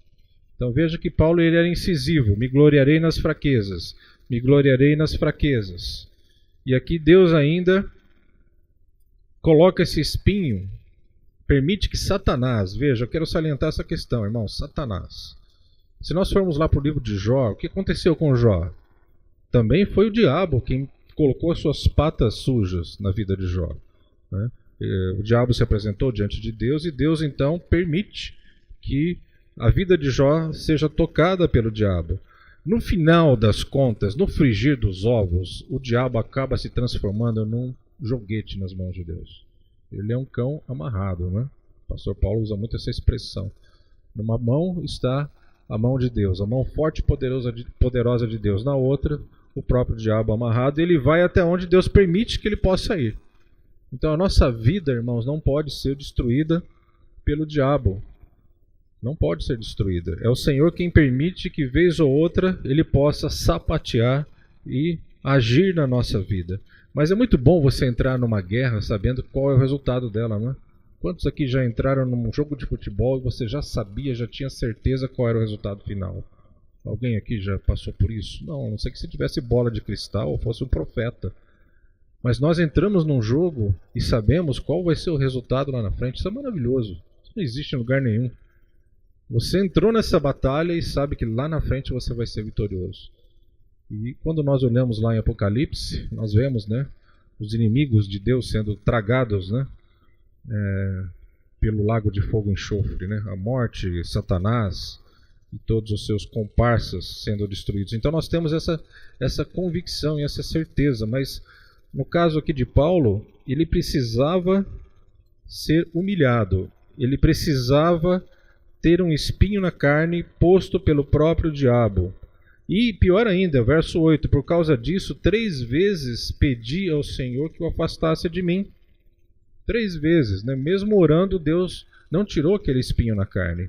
Então veja que Paulo ele era incisivo, me gloriarei nas fraquezas. E aqui Deus ainda coloca esse espinho, permite que Satanás, veja, eu quero salientar essa questão, irmão, Satanás. Se nós formos lá para o livro de Jó, o que aconteceu com Jó? Também foi o diabo quem colocou as suas patas sujas na vida de Jó, né? O diabo se apresentou diante de Deus e Deus então permite que a vida de Jó seja tocada pelo diabo. No final das contas, no frigir dos ovos, o diabo acaba se transformando num joguete nas mãos de Deus. Ele é um cão amarrado, né? O pastor Paulo usa muito essa expressão. Numa mão está a mão de Deus, a mão forte e poderosa de Deus. Na outra, o próprio diabo amarrado. Ele vai até onde Deus permite que ele possa ir. Então a nossa vida, irmãos, não pode ser destruída pelo diabo. Não pode ser destruída. É o Senhor quem permite que, vez ou outra, ele possa sapatear e agir na nossa vida. Mas é muito bom você entrar numa guerra sabendo qual é o resultado dela, não é? Quantos aqui já entraram num jogo de futebol e você já sabia, já tinha certeza qual era o resultado final? Alguém aqui já passou por isso? Não, a não ser que você tivesse bola de cristal ou fosse um profeta. Mas nós entramos num jogo e sabemos qual vai ser o resultado lá na frente. Isso é maravilhoso. Isso não existe em lugar nenhum. Você entrou nessa batalha e sabe que lá na frente você vai ser vitorioso. E quando nós olhamos lá em Apocalipse, nós vemos, né, os inimigos de Deus sendo tragados, né, pelo lago de fogo e enxofre, né, a morte, Satanás e todos os seus comparsas sendo destruídos. Então nós temos essa convicção e essa certeza, mas no caso aqui de Paulo, ele precisava ser humilhado, ele precisava ter um espinho na carne posto pelo próprio diabo. E pior ainda, verso 8, por causa disso, 3 vezes pedi ao Senhor que o afastasse de mim. 3 vezes, né? Mesmo orando, Deus não tirou aquele espinho na carne,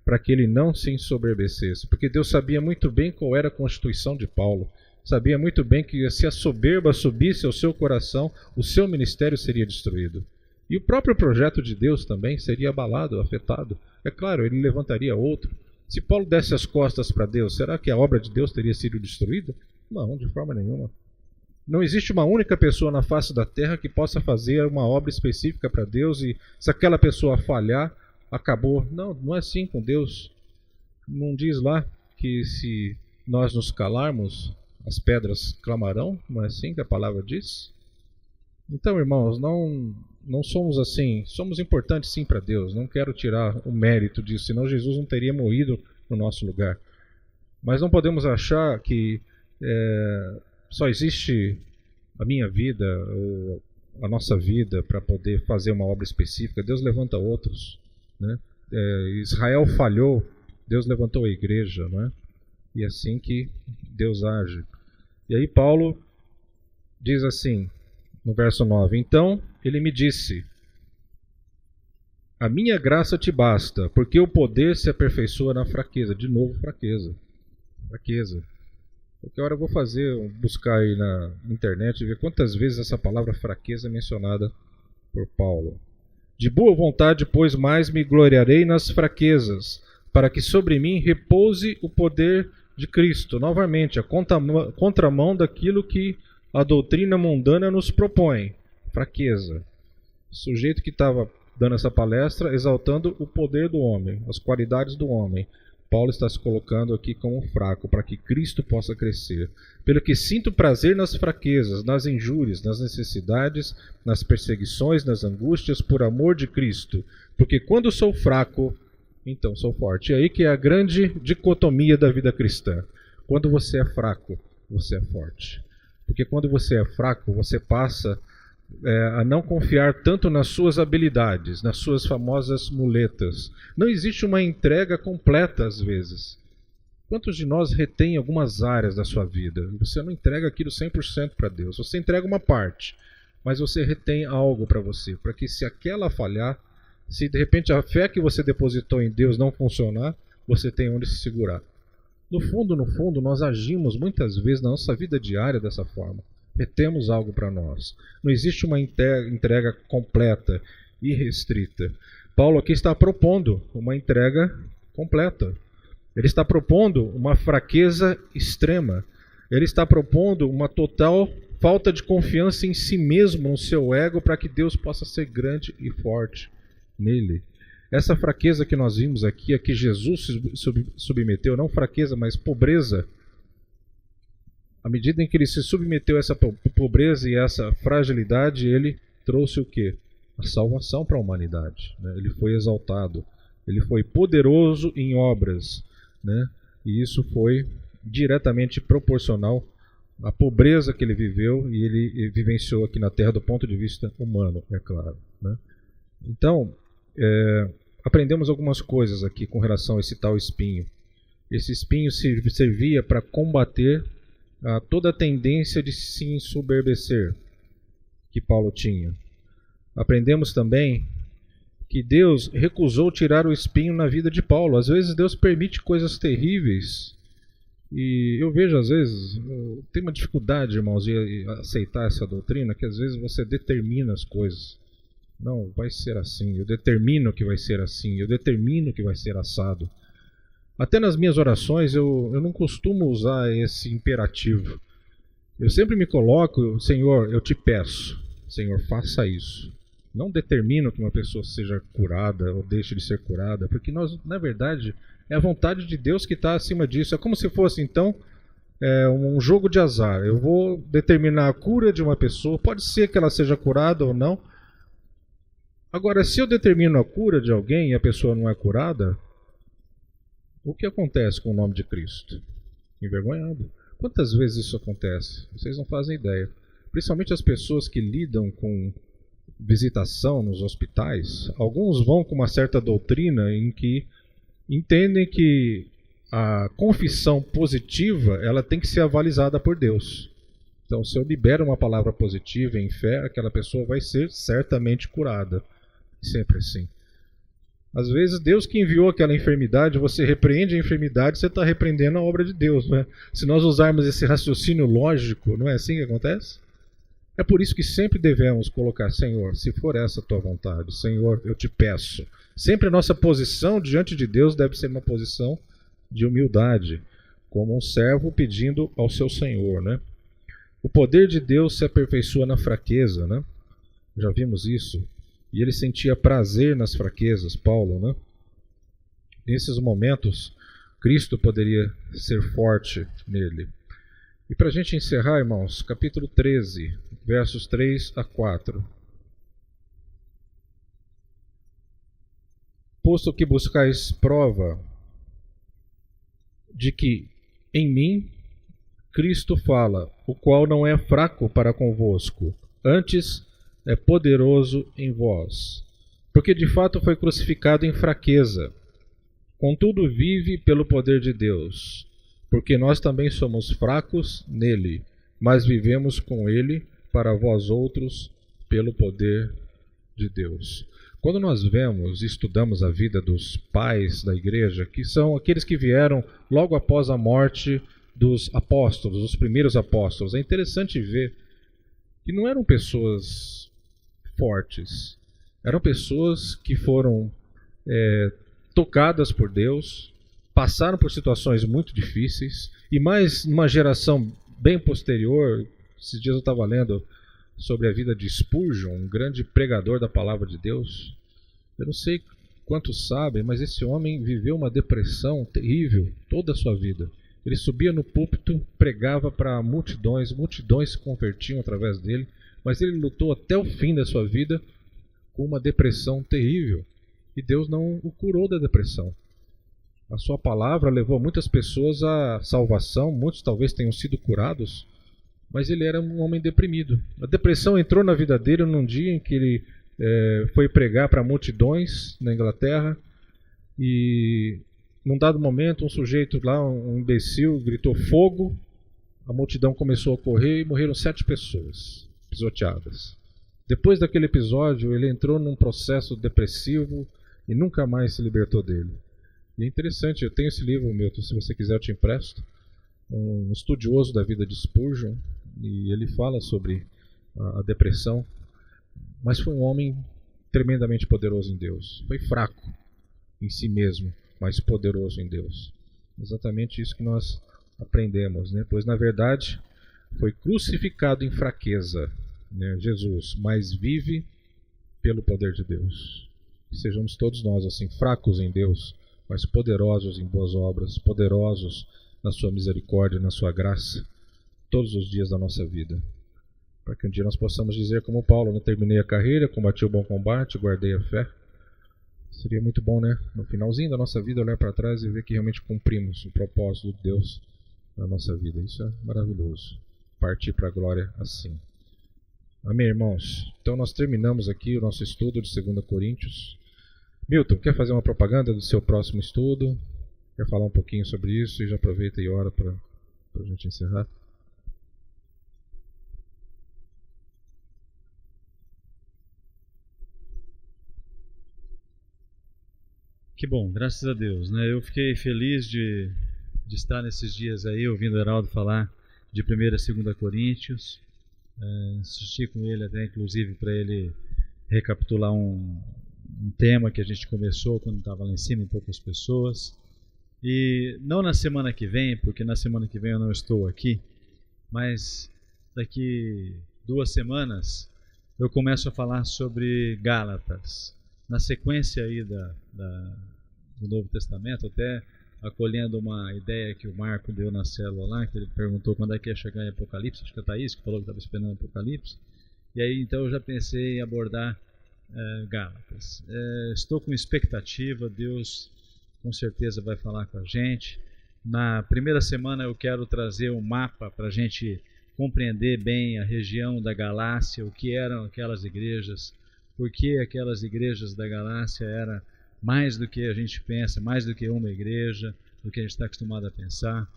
para que ele não se ensoberbecesse, porque Deus sabia muito bem qual era a constituição de Paulo, sabia muito bem que se a soberba subisse ao seu coração, o seu ministério seria destruído. E o próprio projeto de Deus também seria abalado, afetado. É claro, ele levantaria outro. Se Paulo desse as costas para Deus, será que a obra de Deus teria sido destruída? Não, de forma nenhuma. Não existe uma única pessoa na face da terra que possa fazer uma obra específica para Deus e se aquela pessoa falhar, acabou. Não, não é assim com Deus. Não diz lá que se nós nos calarmos, as pedras clamarão? Não é assim que a palavra diz? Então, irmãos, não somos assim. Somos importantes sim para Deus. Não quero tirar o mérito disso, senão Jesus não teria morrido no nosso lugar. Mas não podemos achar que só existe a minha vida, ou a nossa vida para poder fazer uma obra específica, Deus levanta outros, né? Israel falhou, Deus levantou a igreja, né? E é assim que Deus age. E aí Paulo diz assim, no verso 9, então ele me disse, a minha graça te basta, porque o poder se aperfeiçoa na fraqueza. De novo, fraqueza. Qualquer hora eu vou buscar aí na internet e ver quantas vezes essa palavra fraqueza é mencionada por Paulo. De boa vontade, pois, mais me gloriarei nas fraquezas, para que sobre mim repouse o poder de Cristo. Novamente, a contramão daquilo que a doutrina mundana nos propõe. Fraqueza. O sujeito que estava dando essa palestra, exaltando o poder do homem, as qualidades do homem. Paulo está se colocando aqui como fraco, para que Cristo possa crescer. Pelo que sinto prazer nas fraquezas, nas injúrias, nas necessidades, nas perseguições, nas angústias, por amor de Cristo. Porque quando sou fraco, então sou forte. E aí que é a grande dicotomia da vida cristã. Quando você é fraco, você é forte. Porque quando você é fraco, você passa a não confiar tanto nas suas habilidades, nas suas famosas muletas. Não existe uma entrega completa às vezes. Quantos de nós retém algumas áreas da sua vida? Você não entrega aquilo 100% para Deus. Você entrega uma parte, mas você retém algo para você, para que se aquela falhar, se de repente a fé que você depositou em Deus não funcionar, você tem onde se segurar. No fundo, nós agimos muitas vezes na nossa vida diária dessa forma. Retemos algo para nós. Não existe uma entrega completa e restrita. Paulo aqui está propondo uma entrega completa. Ele está propondo uma fraqueza extrema. Ele está propondo uma total falta de confiança em si mesmo, no seu ego, para que Deus possa ser grande e forte nele. Essa fraqueza que nós vimos aqui, a que Jesus se submeteu, não fraqueza, mas pobreza. À medida em que ele se submeteu a essa pobreza e essa fragilidade, ele trouxe o quê? A salvação para a humanidade, né? Ele foi exaltado, ele foi poderoso em obras, né? E isso foi diretamente proporcional à pobreza que ele viveu e ele vivenciou aqui na Terra do ponto de vista humano, é claro, né? Então, aprendemos algumas coisas aqui com relação a esse tal espinho. Esse espinho servia para combater toda a tendência de se ensoberbecer que Paulo tinha. Aprendemos também que Deus recusou tirar o espinho na vida de Paulo. Às vezes Deus permite coisas terríveis e eu vejo, às vezes, tem uma dificuldade, irmãos, de aceitar essa doutrina, que às vezes você determina as coisas. Não, vai ser assim, eu determino que vai ser assim, eu determino que vai ser assado. Até nas minhas orações eu não costumo usar esse imperativo. Eu sempre me coloco, Senhor, eu te peço, Senhor, faça isso. Não determino que uma pessoa seja curada ou deixe de ser curada, porque nós, na verdade, é a vontade de Deus que está acima disso. É como se fosse, então, um jogo de azar. Eu vou determinar a cura de uma pessoa, pode ser que ela seja curada ou não. Agora, se eu determino a cura de alguém e a pessoa não é curada, o que acontece com o nome de Cristo? Envergonhado. Quantas vezes isso acontece? Vocês não fazem ideia. Principalmente as pessoas que lidam com visitação nos hospitais. Alguns vão com uma certa doutrina em que entendem que a confissão positiva ela tem que ser avalizada por Deus. Então, se eu libero uma palavra positiva em fé, aquela pessoa vai ser certamente curada. Sempre assim. Às vezes, Deus que enviou aquela enfermidade, você repreende a enfermidade, você está repreendendo a obra de Deus, não é? Se nós usarmos esse raciocínio lógico, não é assim que acontece? É por isso que sempre devemos colocar, Senhor, se for essa a tua vontade, Senhor, eu te peço. Sempre a nossa posição diante de Deus deve ser uma posição de humildade, como um servo pedindo ao seu Senhor, né? O poder de Deus se aperfeiçoa na fraqueza, né? Já vimos isso. E ele sentia prazer nas fraquezas, Paulo, né? Nesses momentos, Cristo poderia ser forte nele. E para a gente encerrar, irmãos, capítulo 13, versos 3 a 4. Posto que buscais prova de que em mim Cristo fala, o qual não é fraco para convosco, antes é poderoso em vós. Porque de fato foi crucificado em fraqueza. Contudo vive pelo poder de Deus. Porque nós também somos fracos nele, mas vivemos com ele para vós outros pelo poder de Deus. Quando nós vemos e estudamos a vida dos pais da igreja, que são aqueles que vieram logo após a morte dos apóstolos, os primeiros apóstolos, é interessante ver que não eram pessoas fortes, eram pessoas que foram tocadas por Deus, passaram por situações muito difíceis, e mais numa geração bem posterior. Esses dias eu estava lendo sobre a vida de Spurgeon, um grande pregador da palavra de Deus. Eu não sei quantos sabem, mas esse homem viveu uma depressão terrível toda a sua vida. Ele subia no púlpito, pregava para multidões, multidões se convertiam através dele, mas ele lutou até o fim da sua vida com uma depressão terrível. E Deus não o curou da depressão. A sua palavra levou muitas pessoas à salvação, muitos talvez tenham sido curados, mas ele era um homem deprimido. A depressão entrou na vida dele num dia em que ele foi pregar para multidões na Inglaterra, e num dado momento um sujeito lá, um imbecil, gritou fogo, a multidão começou a correr e morreram 7 pessoas pisoteadas. Depois daquele episódio ele entrou num processo depressivo e nunca mais se libertou dele. E é interessante, eu tenho esse livro, Milton, se você quiser eu te empresto, um estudioso da vida de Spurgeon, e ele fala sobre a depressão, mas foi um homem tremendamente poderoso em Deus. Foi fraco em si mesmo, mas poderoso em Deus. Exatamente isso que nós aprendemos, né? Pois na verdade foi crucificado em fraqueza, né, Jesus, mas vive pelo poder de Deus. Que sejamos todos nós assim, fracos em Deus, mas poderosos em boas obras, poderosos na sua misericórdia, na sua graça, todos os dias da nossa vida. Para que um dia nós possamos dizer como Paulo, né? Terminei a carreira, combati o bom combate, guardei a fé. Seria muito bom, né? No finalzinho da nossa vida, olhar para trás e ver que realmente cumprimos o propósito de Deus na nossa vida. Isso é maravilhoso. Partir para a glória assim. Amém, irmãos? Então nós terminamos aqui o nosso estudo de 2 Coríntios. Milton, quer fazer uma propaganda do seu próximo estudo? Quer falar um pouquinho sobre isso? E já aproveita e ora para a gente encerrar. Que bom, graças a Deus, né? Eu fiquei feliz de estar nesses dias aí ouvindo o Heraldo falar de 1ª e 2 Coríntios. Assisti com ele até inclusive para ele recapitular um tema que a gente começou quando estava lá em cima em poucas pessoas. E não na semana que vem, porque na semana que vem eu não estou aqui, mas daqui 2 semanas eu começo a falar sobre Gálatas. Na sequência aí do Novo Testamento, até acolhendo uma ideia que o Marco deu na célula lá, que ele perguntou quando é que ia chegar em Apocalipse, acho que é a Thaís que falou que estava esperando Apocalipse, e aí então eu já pensei em abordar Gálatas. Estou com expectativa, Deus com certeza vai falar com a gente. Na primeira semana eu quero trazer um mapa para a gente compreender bem a região da Galácia, o que eram aquelas igrejas, porque aquelas igrejas da Galácia eram mais do que a gente pensa, mais do que uma igreja, do que a gente está acostumado a pensar.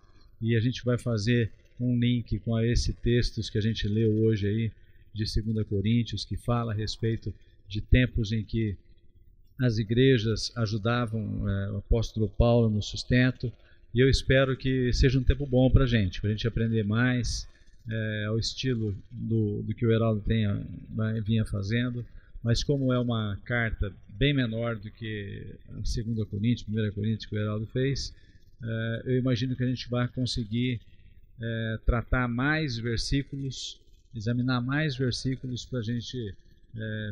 E a gente vai fazer um link com esse textos que a gente leu hoje aí, de 2 Coríntios, que fala a respeito de tempos em que as igrejas ajudavam o apóstolo Paulo no sustento. E eu espero que seja um tempo bom para a gente aprender mais ao estilo do que o Heraldo vinha fazendo. Mas como é uma carta bem menor do que a 2 Coríntios, 1 Coríntios que o Heraldo fez, eu imagino que a gente vai conseguir tratar mais versículos, examinar mais versículos para a gente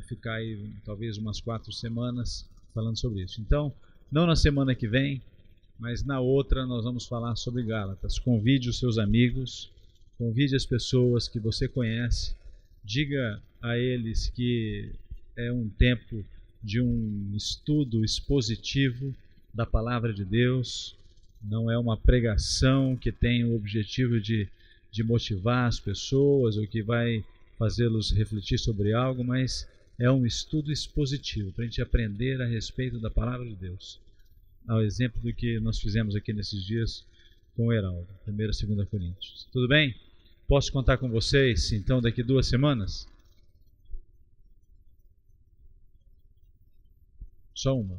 ficar aí talvez umas 4 semanas falando sobre isso. Então, não na semana que vem, mas na outra nós vamos falar sobre Gálatas. Convide os seus amigos, convide as pessoas que você conhece, diga a eles que é um tempo de um estudo expositivo da Palavra de Deus, não é uma pregação que tem o objetivo de motivar as pessoas ou que vai fazê-los refletir sobre algo, mas é um estudo expositivo, para a gente aprender a respeito da palavra de Deus. Ao exemplo do que nós fizemos aqui nesses dias com o Heraldo, 1ª e 2ª Coríntios. Tudo bem? Posso contar com vocês, então, daqui 2 semanas? Só uma.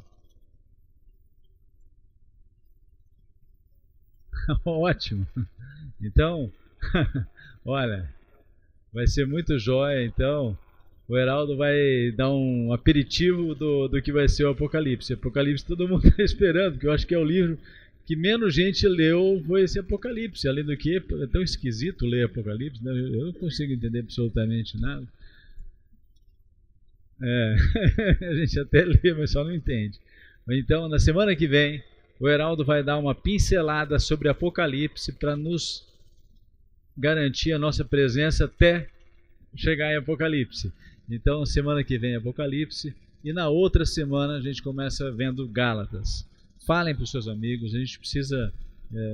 Ótimo. Então, olha, vai ser muito jóia, então. O Heraldo vai dar um aperitivo do que vai ser o Apocalipse. Apocalipse todo mundo está esperando, porque eu acho que é o livro que menos gente leu, foi esse Apocalipse. Além do que é tão esquisito ler Apocalipse, né? Eu não consigo entender absolutamente nada. A gente até lê, mas só não entende. Então, na semana que vem, o Heraldo vai dar uma pincelada sobre Apocalipse para nos garantir a nossa presença até chegar em Apocalipse. Então, semana que vem Apocalipse e na outra semana a gente começa vendo Gálatas. Falem para os seus amigos, a gente precisa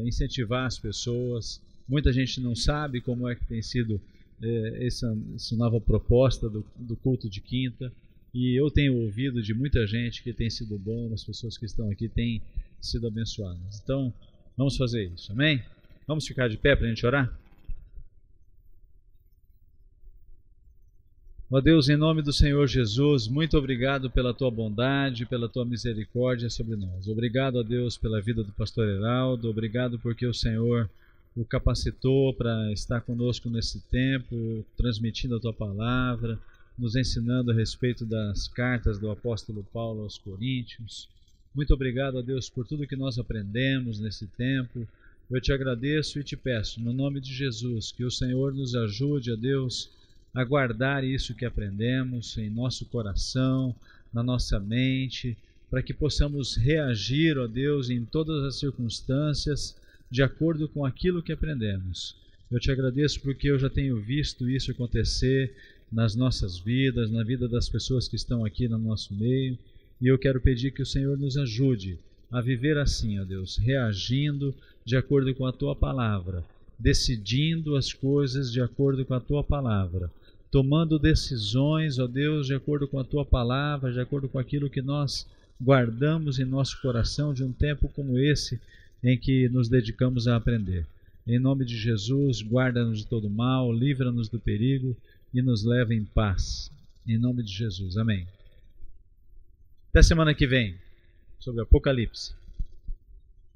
incentivar as pessoas. Muita gente não sabe como é que tem sido essa nova proposta do culto de quinta, e eu tenho ouvido de muita gente que tem sido bom, as pessoas que estão aqui têm sido abençoadas. Então, vamos fazer isso, amém? Vamos ficar de pé para a gente orar? Ó Deus, em nome do Senhor Jesus, muito obrigado pela Tua bondade, pela Tua misericórdia sobre nós. Obrigado, ó Deus, pela vida do pastor Heraldo, obrigado porque o Senhor o capacitou para estar conosco nesse tempo, transmitindo a Tua palavra, nos ensinando a respeito das cartas do apóstolo Paulo aos Coríntios. Muito obrigado, ó Deus, por tudo que nós aprendemos nesse tempo. Eu te agradeço e te peço, no nome de Jesus, que o Senhor nos ajude, ó Deus, a guardar isso que aprendemos em nosso coração, na nossa mente, para que possamos reagir, ó Deus, em todas as circunstâncias, de acordo com aquilo que aprendemos. Eu te agradeço porque eu já tenho visto isso acontecer nas nossas vidas, na vida das pessoas que estão aqui no nosso meio, e eu quero pedir que o Senhor nos ajude a viver assim, ó Deus, reagindo de acordo com a Tua palavra, decidindo as coisas de acordo com a Tua palavra, tomando decisões, ó Deus, de acordo com a Tua palavra, de acordo com aquilo que nós guardamos em nosso coração de um tempo como esse, em que nos dedicamos a aprender. Em nome de Jesus, guarda-nos de todo mal, livra-nos do perigo e nos leva em paz. Em nome de Jesus, amém. Até semana que vem, sobre Apocalipse.